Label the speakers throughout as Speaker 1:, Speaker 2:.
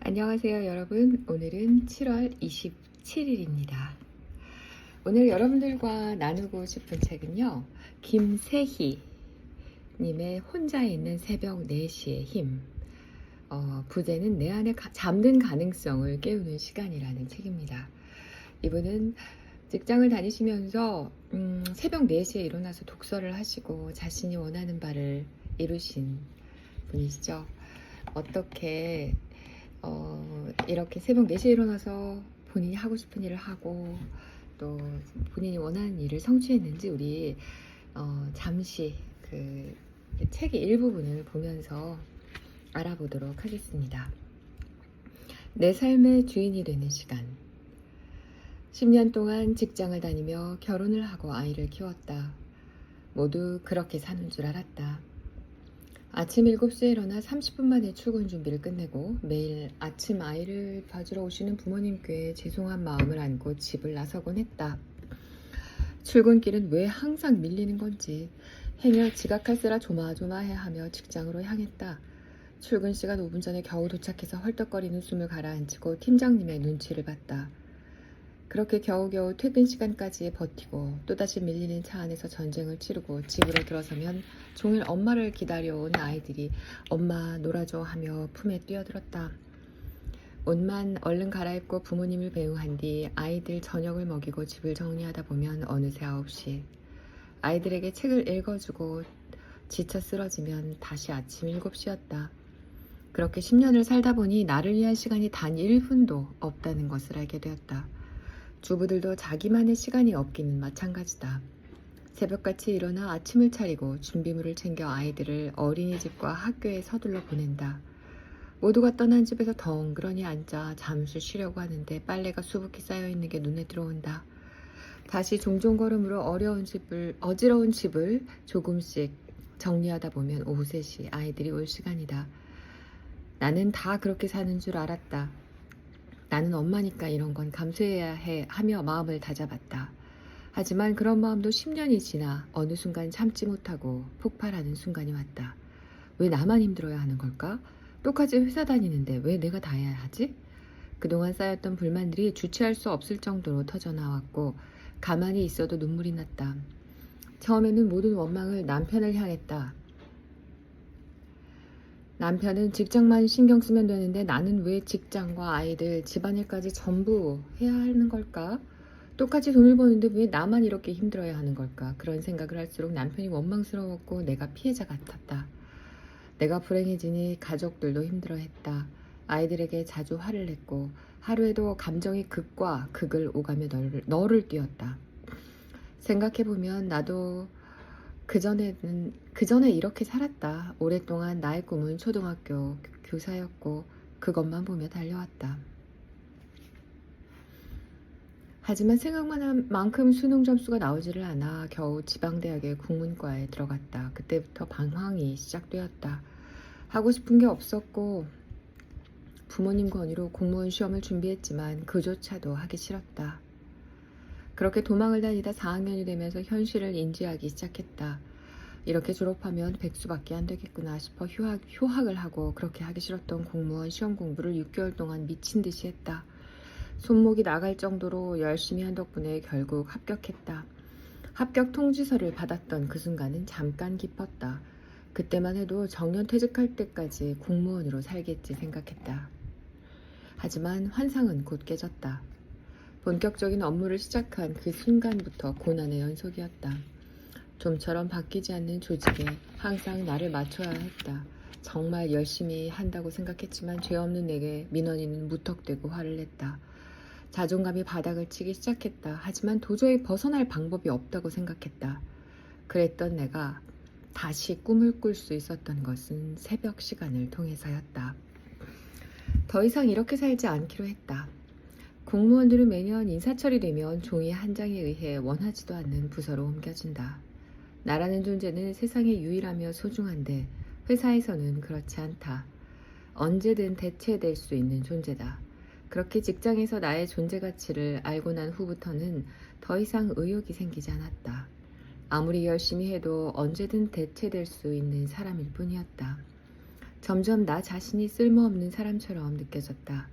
Speaker 1: 안녕하세요, 여러분. 오늘은 7월 27일입니다. 오늘 여러분들과 나누고 싶은 책은요, 김세희 님의 혼자 있는 새벽 4시의 힘. 부제는 내 안에 잠든 가능성을 깨우는 시간이라는 책입니다. 이분은 직장을 다니시면서 새벽 4시에 일어나서 독서를 하시고 자신이 원하는 바를 이루신 분이시죠. 어떻게 이렇게 새벽 4시에 일어나서 본인이 하고 싶은 일을 하고 또 본인이 원하는 일을 성취했는지 우리 잠시 그 책의 일부분을 보면서 알아보도록 하겠습니다. 내 삶의 주인이 되는 시간. 10년 동안 직장을 다니며 결혼을 하고 아이를 키웠다. 모두 그렇게 사는 줄 알았다. 아침 7시에 일어나 30분 만에 출근 준비를 끝내고 매일 아침 아이를 봐주러 오시는 부모님께 죄송한 마음을 안고 집을 나서곤 했다. 출근길은 왜 항상 밀리는 건지 행여 지각할세라 조마조마해하며 직장으로 향했다. 출근 시간 5분 전에 겨우 도착해서 헐떡거리는 숨을 가라앉히고 팀장님의 눈치를 봤다. 그렇게 겨우겨우 퇴근 시간까지 버티고 또다시 밀리는 차 안에서 전쟁을 치르고 집으로 들어서면 종일 엄마를 기다려온 아이들이 엄마 놀아줘 하며 품에 뛰어들었다. 옷만 얼른 갈아입고 부모님을 배웅한 뒤 아이들 저녁을 먹이고 집을 정리하다 보면 어느새 9시. 아이들에게 책을 읽어주고 지쳐 쓰러지면 다시 아침 7시였다. 그렇게 10년을 살다 보니 나를 위한 시간이 단 1분도 없다는 것을 알게 되었다. 주부들도 자기만의 시간이 없기는 마찬가지다. 새벽같이 일어나 아침을 차리고 준비물을 챙겨 아이들을 어린이집과 학교에 서둘러 보낸다. 모두가 떠난 집에서 덩그러니 앉아 잠시 쉬려고 하는데 빨래가 수북히 쌓여있는 게 눈에 들어온다. 다시 종종 걸음으로 어지러운 집을 조금씩 정리하다 보면 오후 3시 아이들이 올 시간이다. 나는 다 그렇게 사는 줄 알았다. 나는 엄마니까 이런 건 감수해야 해 하며 마음을 다잡았다. 하지만 그런 마음도 10년이 지나 어느 순간 참지 못하고 폭발하는 순간이 왔다. 왜 나만 힘들어야 하는 걸까? 똑같이 회사 다니는데 왜 내가 다 해야 하지? 그동안 쌓였던 불만들이 주체할 수 없을 정도로 터져나왔고 가만히 있어도 눈물이 났다. 처음에는 모든 원망을 남편을 향했다. 남편은 직장만 신경 쓰면 되는데 나는 왜 직장과 아이들, 집안일까지 전부 해야 하는 걸까? 똑같이 돈을 버는데 왜 나만 이렇게 힘들어야 하는 걸까? 그런 생각을 할수록 남편이 원망스러웠고 내가 피해자 같았다. 내가 불행해지니 가족들도 힘들어했다. 아이들에게 자주 화를 냈고 하루에도 감정이 극과 극을 오가며 너를 띄웠다. 생각해보면 나도 그전에 이렇게 살았다. 오랫동안 나의 꿈은 초등학교 교사였고 그것만 보며 달려왔다. 하지만 생각만 한 만큼 수능 점수가 나오지를 않아 겨우 지방대학의 국문과에 들어갔다. 그때부터 방황이 시작되었다. 하고 싶은 게 없었고 부모님 권유로 공무원 시험을 준비했지만 그조차도 하기 싫었다. 그렇게 도망을 다니다 4학년이 되면서 현실을 인지하기 시작했다. 이렇게 졸업하면 백수밖에 안 되겠구나 싶어 휴학을 하고 그렇게 하기 싫었던 공무원 시험 공부를 6개월 동안 미친 듯이 했다. 손목이 나갈 정도로 열심히 한 덕분에 결국 합격했다. 합격 통지서를 받았던 그 순간은 잠깐 기뻤다. 그때만 해도 정년 퇴직할 때까지 공무원으로 살겠지 생각했다. 하지만 환상은 곧 깨졌다. 본격적인 업무를 시작한 그 순간부터 고난의 연속이었다. 좀처럼 바뀌지 않는 조직에 항상 나를 맞춰야 했다. 정말 열심히 한다고 생각했지만 죄 없는 내게 민원인은 무턱대고 화를 냈다. 자존감이 바닥을 치기 시작했다. 하지만 도저히 벗어날 방법이 없다고 생각했다. 그랬던 내가 다시 꿈을 꿀 수 있었던 것은 새벽 시간을 통해서였다. 더 이상 이렇게 살지 않기로 했다. 공무원들은 매년 인사철이 되면 종이 한 장에 의해 원하지도 않는 부서로 옮겨진다. 나라는 존재는 세상에 유일하며 소중한데 회사에서는 그렇지 않다. 언제든 대체될 수 있는 존재다. 그렇게 직장에서 나의 존재 가치를 알고 난 후부터는 더 이상 의욕이 생기지 않았다. 아무리 열심히 해도 언제든 대체될 수 있는 사람일 뿐이었다. 점점 나 자신이 쓸모없는 사람처럼 느껴졌다.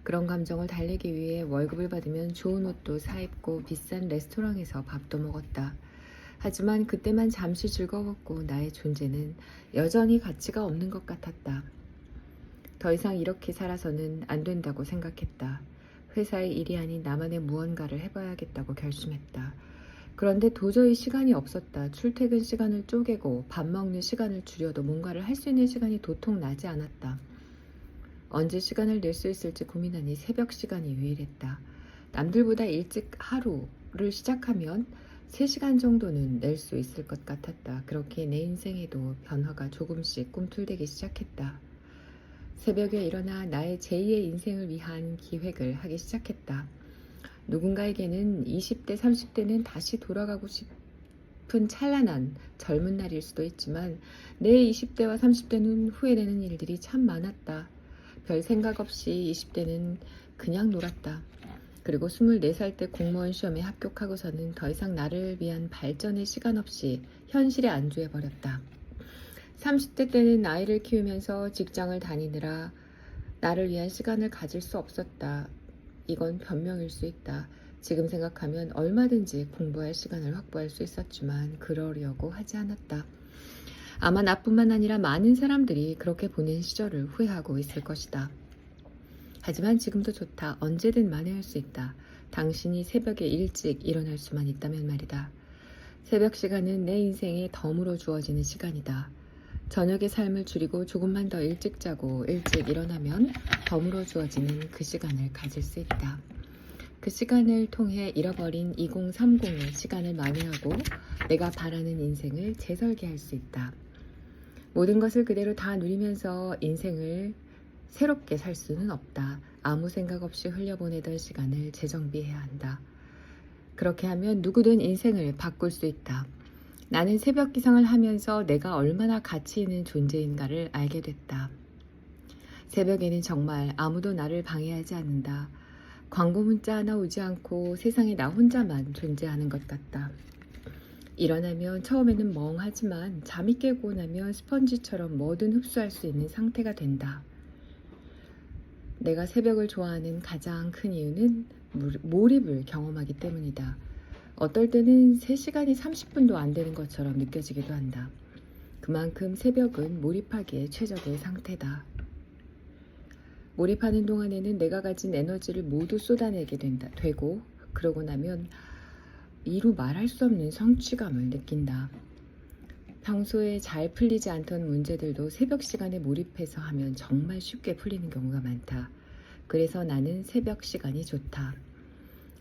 Speaker 1: 그런 감정을 달래기 위해 월급을 받으면 좋은 옷도 사입고 비싼 레스토랑에서 밥도 먹었다. 하지만 그때만 잠시 즐거웠고 나의 존재는 여전히 가치가 없는 것 같았다. 더 이상 이렇게 살아서는 안 된다고 생각했다. 회사의 일이 아닌 나만의 무언가를 해봐야겠다고 결심했다. 그런데 도저히 시간이 없었다. 출퇴근 시간을 쪼개고 밥 먹는 시간을 줄여도 뭔가를 할 수 있는 시간이 도통 나지 않았다. 언제 시간을 낼 수 있을지 고민하니 새벽 시간이 유일했다. 남들보다 일찍 하루를 시작하면 3시간 정도는 낼 수 있을 것 같았다. 그렇게 내 인생에도 변화가 조금씩 꿈틀대기 시작했다. 새벽에 일어나 나의 제2의 인생을 위한 기획을 하기 시작했다. 누군가에게는 20대, 30대는 다시 돌아가고 싶은 찬란한 젊은 날일 수도 있지만 내 20대와 30대는 후회되는 일들이 참 많았다. 별 생각 없이 20대는 그냥 놀았다. 그리고 24살 때 공무원 시험에 합격하고서는 더 이상 나를 위한 발전의 시간 없이 현실에 안주해버렸다. 30대 때는 아이를 키우면서 직장을 다니느라 나를 위한 시간을 가질 수 없었다. 이건 변명일 수 있다. 지금 생각하면 얼마든지 공부할 시간을 확보할 수 있었지만 그러려고 하지 않았다. 아마 나뿐만 아니라 많은 사람들이 그렇게 보낸 시절을 후회하고 있을 것이다. 하지만 지금도 좋다. 언제든 만회할 수 있다. 당신이 새벽에 일찍 일어날 수만 있다면 말이다. 새벽 시간은 내 인생에 덤으로 주어지는 시간이다. 저녁의 삶을 줄이고 조금만 더 일찍 자고 일찍 일어나면 덤으로 주어지는 그 시간을 가질 수 있다. 그 시간을 통해 잃어버린 2030의 시간을 만회하고 내가 바라는 인생을 재설계할 수 있다. 모든 것을 그대로 다 누리면서 인생을 새롭게 살 수는 없다. 아무 생각 없이 흘려보내던 시간을 재정비해야 한다. 그렇게 하면 누구든 인생을 바꿀 수 있다. 나는 새벽 기상을 하면서 내가 얼마나 가치 있는 존재인가를 알게 됐다. 새벽에는 정말 아무도 나를 방해하지 않는다. 광고 문자 하나 오지 않고 세상에 나 혼자만 존재하는 것 같다. 일어나면 처음에는 멍하지만 잠이 깨고 나면 스펀지처럼 뭐든 흡수할 수 있는 상태가 된다. 내가 새벽을 좋아하는 가장 큰 이유는 몰입을 경험하기 때문이다. 어떨 때는 3시간이 30분도 안 되는 것처럼 느껴지기도 한다. 그만큼 새벽은 몰입하기에 최적의 상태다. 몰입하는 동안에는 내가 가진 에너지를 모두 쏟아내게 되고 그러고 나면 이루 말할 수 없는 성취감을 느낀다. 평소에 잘 풀리지 않던 문제들도 새벽 시간에 몰입해서 하면 정말 쉽게 풀리는 경우가 많다. 그래서 나는 새벽 시간이 좋다.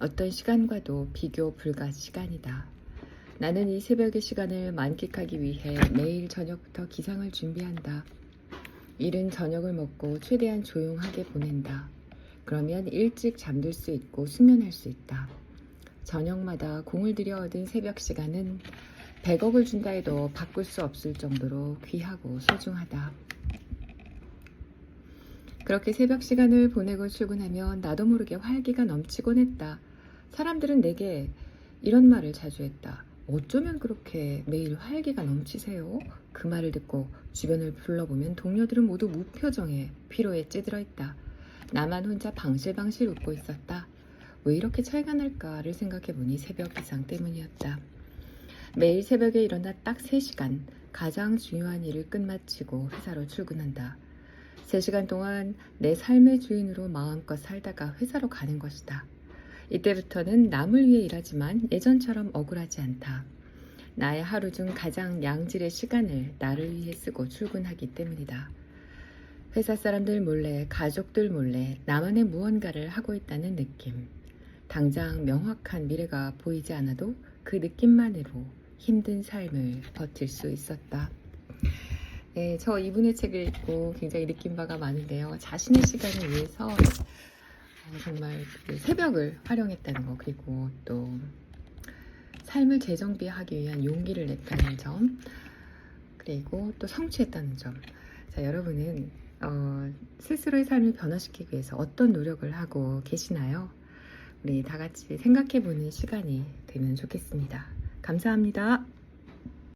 Speaker 1: 어떤 시간과도 비교 불가 시간이다. 나는 이 새벽의 시간을 만끽하기 위해 매일 저녁부터 기상을 준비한다. 이른 저녁을 먹고 최대한 조용하게 보낸다. 그러면 일찍 잠들 수 있고 숙면할 수 있다. 저녁마다 공을 들여 얻은 새벽 시간은 100억을 준다 해도 바꿀 수 없을 정도로 귀하고 소중하다. 그렇게 새벽 시간을 보내고 출근하면 나도 모르게 활기가 넘치곤 했다. 사람들은 내게 이런 말을 자주 했다. 어쩌면 그렇게 매일 활기가 넘치세요? 그 말을 듣고 주변을 둘러보면 동료들은 모두 무표정에 피로에 찌들어 있다. 나만 혼자 방실방실 웃고 있었다. 왜 이렇게 차이가 날까를 생각해보니 새벽 기상 때문이었다. 매일 새벽에 일어나 딱 3시간 가장 중요한 일을 끝마치고 회사로 출근한다. 3시간 동안 내 삶의 주인으로 마음껏 살다가 회사로 가는 것이다. 이때부터는 남을 위해 일하지만 예전처럼 억울하지 않다. 나의 하루 중 가장 양질의 시간을 나를 위해 쓰고 출근하기 때문이다. 회사 사람들 몰래, 가족들 몰래 나만의 무언가를 하고 있다는 느낌. 당장 명확한 미래가 보이지 않아도 그 느낌만으로 힘든 삶을 버틸 수 있었다. 네, 저 이분의 책을 읽고 굉장히 느낀 바가 많은데요. 자신의 시간을 위해서 정말 그 새벽을 활용했다는 거, 그리고 또 삶을 재정비하기 위한 용기를 냈다는 점, 그리고 또 성취했다는 점. 자, 여러분은 스스로의 삶을 변화시키기 위해서 어떤 노력을 하고 계시나요? 우리 다 같이 생각해보는 시간이 되면 좋겠습니다. 감사합니다.